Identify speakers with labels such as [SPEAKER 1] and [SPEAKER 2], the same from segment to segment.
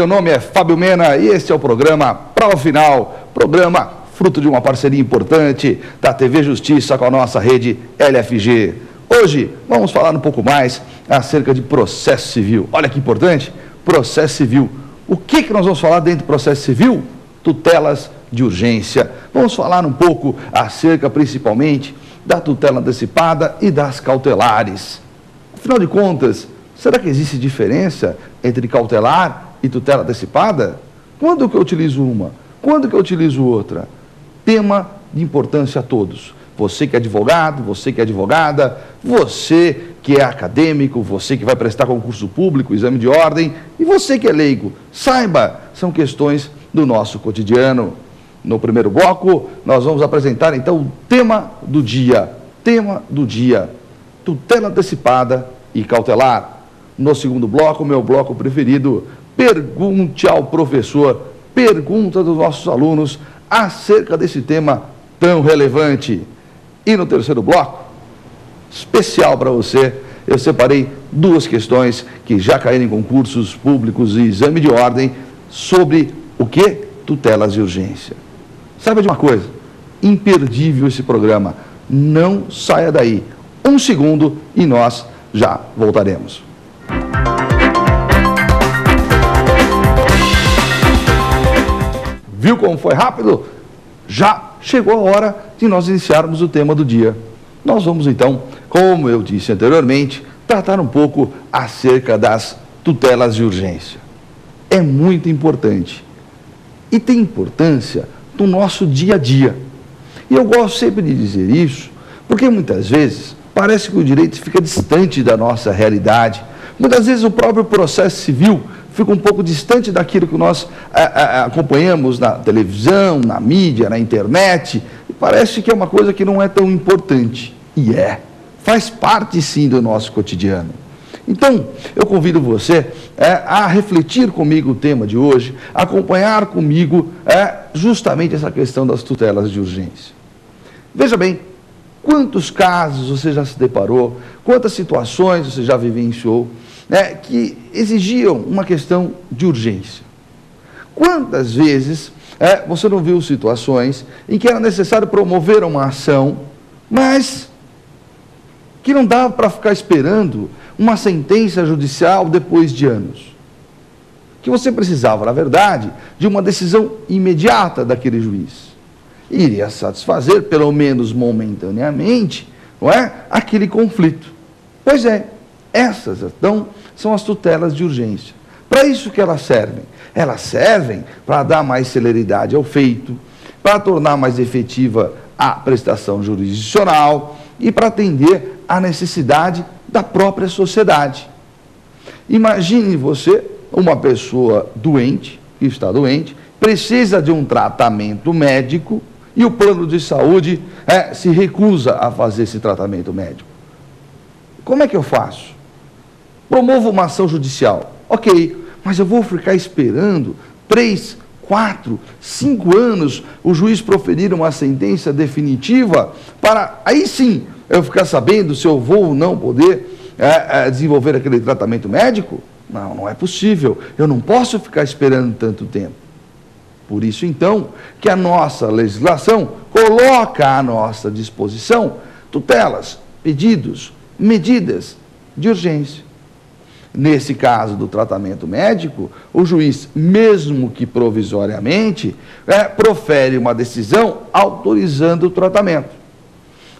[SPEAKER 1] Meu nome é Fábio Mena e este é o programa Prova Final, programa fruto de uma parceria importante da TV Justiça com a nossa rede LFG. Hoje vamos falar um pouco mais acerca de processo civil. Olha que importante, processo civil. O que nós vamos falar dentro do processo civil? Tutelas de urgência. Vamos falar um pouco acerca, principalmente, da tutela antecipada e das cautelares. Afinal de contas, será que existe diferença entre cautelar e tutela antecipada? Quando que eu utilizo uma? Quando que eu utilizo outra? Tema de importância a todos. Você que é advogado, você que é advogada, você que é acadêmico, você que vai prestar concurso público, exame de ordem, e você que é leigo, saiba, são questões do nosso cotidiano. No primeiro bloco, nós vamos apresentar então o tema do dia. Tema do dia, tutela antecipada e cautelar. No segundo bloco, meu bloco preferido, pergunte ao professor, pergunta dos nossos alunos acerca desse tema tão relevante. E no terceiro bloco, especial para você, eu separei duas questões que já caíram em concursos públicos e exame de ordem sobre o que? Tutelas de urgência. Sabe de uma coisa? Imperdível esse programa. Não saia daí. Um segundo e nós já voltaremos. Viu como foi rápido? Já chegou a hora de nós iniciarmos o tema do dia. Nós vamos então, como eu disse anteriormente, tratar um pouco acerca das tutelas de urgência. É muito importante e tem importância no nosso dia a dia. E eu gosto sempre de dizer isso, porque muitas vezes parece que o direito fica distante da nossa realidade. Muitas vezes o próprio processo civil fica um pouco distante daquilo que nós acompanhamos na televisão, na mídia, na internet, e parece que é uma coisa que não é tão importante. E faz parte sim do nosso cotidiano. Então, eu convido você a refletir comigo o tema de hoje, acompanhar comigo justamente essa questão das tutelas de urgência. Veja bem, quantos casos você já se deparou, quantas situações você já vivenciou, que exigiam uma questão de urgência. Quantas vezes você não viu situações em que era necessário promover uma ação, mas que não dava para ficar esperando uma sentença judicial depois de anos? Que você precisava, na verdade, de uma decisão imediata daquele juiz. Iria satisfazer, pelo menos momentaneamente, aquele conflito. Pois é, essas, então, são as tutelas de urgência. Para isso que elas servem? Elas servem para dar mais celeridade ao feito, para tornar mais efetiva a prestação jurisdicional e para atender à necessidade da própria sociedade. Imagine você, uma pessoa doente, que está doente, precisa de um tratamento médico e o plano de saúde se recusa a fazer esse tratamento médico. Como é que eu faço? Promovo uma ação judicial. Ok, mas eu vou ficar esperando 3, 4, 5 anos o juiz proferir uma sentença definitiva para, aí sim, eu ficar sabendo se eu vou ou não poder desenvolver aquele tratamento médico? Não, não é possível. Eu não posso ficar esperando tanto tempo. Por isso, então, que a nossa legislação coloca à nossa disposição tutelas, pedidos, medidas de urgência. Nesse caso do tratamento médico, o juiz, mesmo que provisoriamente, profere uma decisão autorizando o tratamento.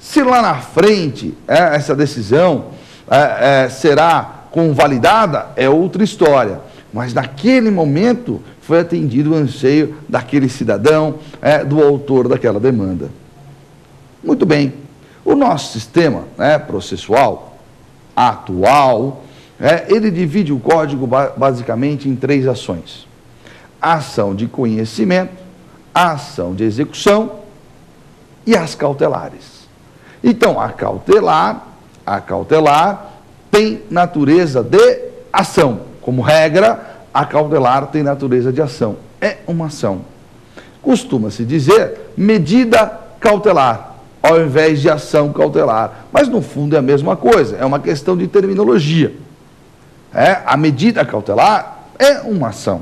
[SPEAKER 1] Se lá na frente essa decisão será convalidada, é outra história. Mas naquele momento foi atendido o anseio daquele cidadão, do autor daquela demanda. Muito bem, o nosso sistema processual atual, ele divide o código basicamente em 3 ações. A ação de conhecimento, a ação de execução e as cautelares. Então, a cautelar tem natureza de ação. Como regra, a cautelar tem natureza de ação. É uma ação. Costuma-se dizer medida cautelar, ao invés de ação cautelar. Mas, no fundo, é a mesma coisa. É uma questão de terminologia. A medida cautelar é uma ação.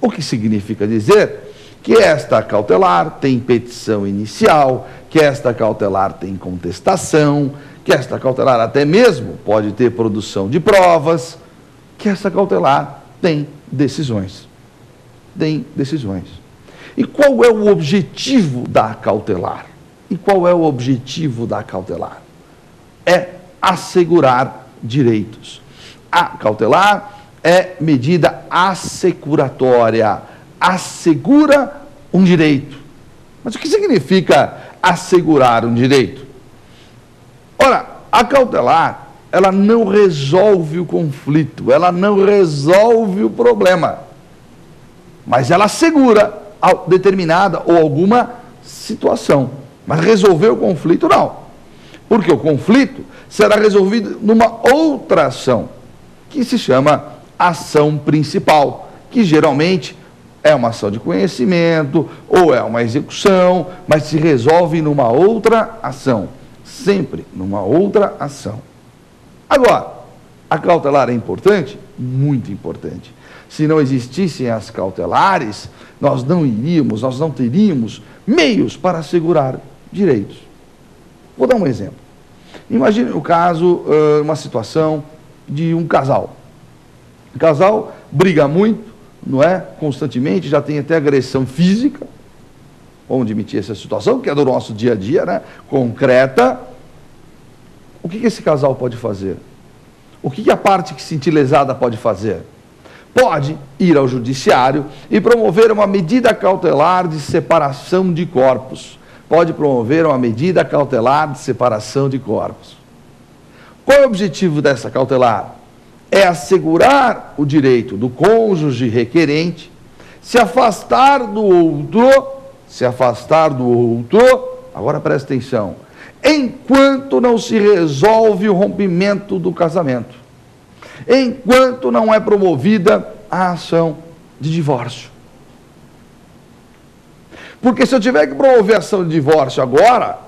[SPEAKER 1] O que significa dizer que esta cautelar tem petição inicial, que esta cautelar tem contestação, que esta cautelar até mesmo pode ter produção de provas, que esta cautelar tem decisões. Tem decisões. E qual é o objetivo da cautelar? E qual é o objetivo da cautelar? É assegurar direitos. A cautelar é medida assecuratória, assegura um direito. Mas o que significa assegurar um direito? Ora, a cautelar, ela não resolve o conflito, ela não resolve o problema, mas ela assegura determinada ou alguma situação. Mas resolver o conflito, não. Porque o conflito será resolvido numa outra ação, que se chama ação principal, que geralmente é uma ação de conhecimento ou é uma execução, mas se resolve numa outra ação, sempre numa outra ação. Agora, a cautelar é importante? Muito importante. Se não existissem as cautelares, nós não teríamos meios para assegurar direitos. Vou dar um exemplo. Imagine o caso, uma situação de um casal. O casal briga muito, não é? Constantemente, já tem até agressão física. Vamos admitir essa situação, que é do nosso dia a dia, né? Concreta. O que esse casal pode fazer? O que a parte que se sentir lesada pode fazer? Pode ir ao judiciário e promover uma medida cautelar de separação de corpos. Pode promover uma medida cautelar de separação de corpos. Qual é o objetivo dessa cautelar? É assegurar o direito do cônjuge requerente, se afastar do outro, agora presta atenção, enquanto não se resolve o rompimento do casamento, enquanto não é promovida a ação de divórcio. Porque se eu tiver que promover a ação de divórcio agora,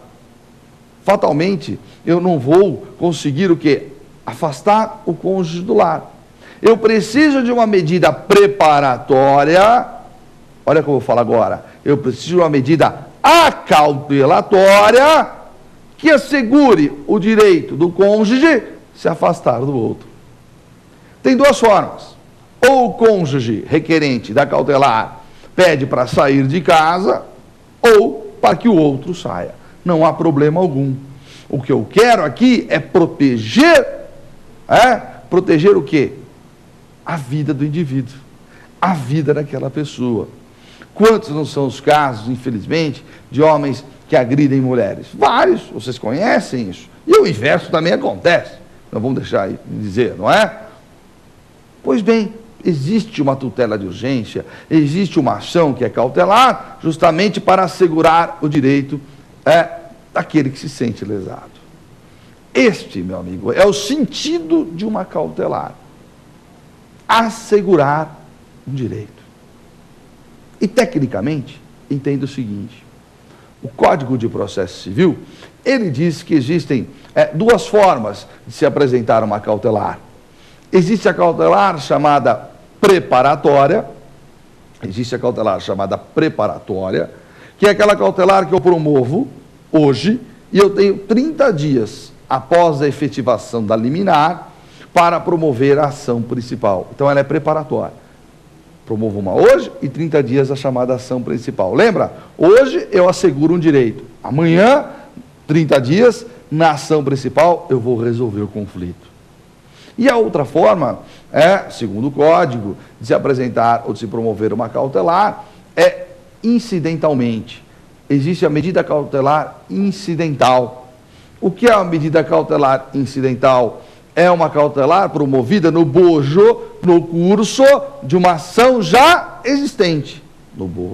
[SPEAKER 1] fatalmente eu não vou conseguir o quê? Afastar o cônjuge do lar. Eu preciso de uma medida preparatória, olha o que eu vou falar agora, eu preciso de uma medida acautelatória que assegure o direito do cônjuge se afastar do outro. Tem duas formas. Ou o cônjuge requerente da cautelar pede para sair de casa, ou para que o outro saia. Não há problema algum. O que eu quero aqui é proteger o quê? A vida do indivíduo, a vida daquela pessoa. Quantos não são os casos, infelizmente, de homens que agridem mulheres? Vários, vocês conhecem isso. E o inverso também acontece. Não vamos deixar de dizer, não é? Pois bem, existe uma tutela de urgência, existe uma ação que é cautelar, justamente para assegurar o direito daquele que se sente lesado. Este, meu amigo, é o sentido de uma cautelar. Assegurar um direito. E, tecnicamente, entenda o seguinte, o Código de Processo Civil, ele diz que existem duas formas de se apresentar uma cautelar. Existe a cautelar chamada preparatória, que é aquela cautelar que eu promovo hoje, e eu tenho 30 dias após a efetivação da liminar para promover a ação principal. Então ela é preparatória. Promovo uma hoje e 30 dias a chamada ação principal. Lembra? Hoje eu asseguro um direito. Amanhã, 30 dias, na ação principal, eu vou resolver o conflito. E a outra forma, segundo o Código, de se apresentar ou de se promover uma cautelar, é incidentalmente. Existe a medida cautelar incidental. O que é a medida cautelar incidental? É uma cautelar promovida no bojo, no curso de uma ação já existente. No bojo.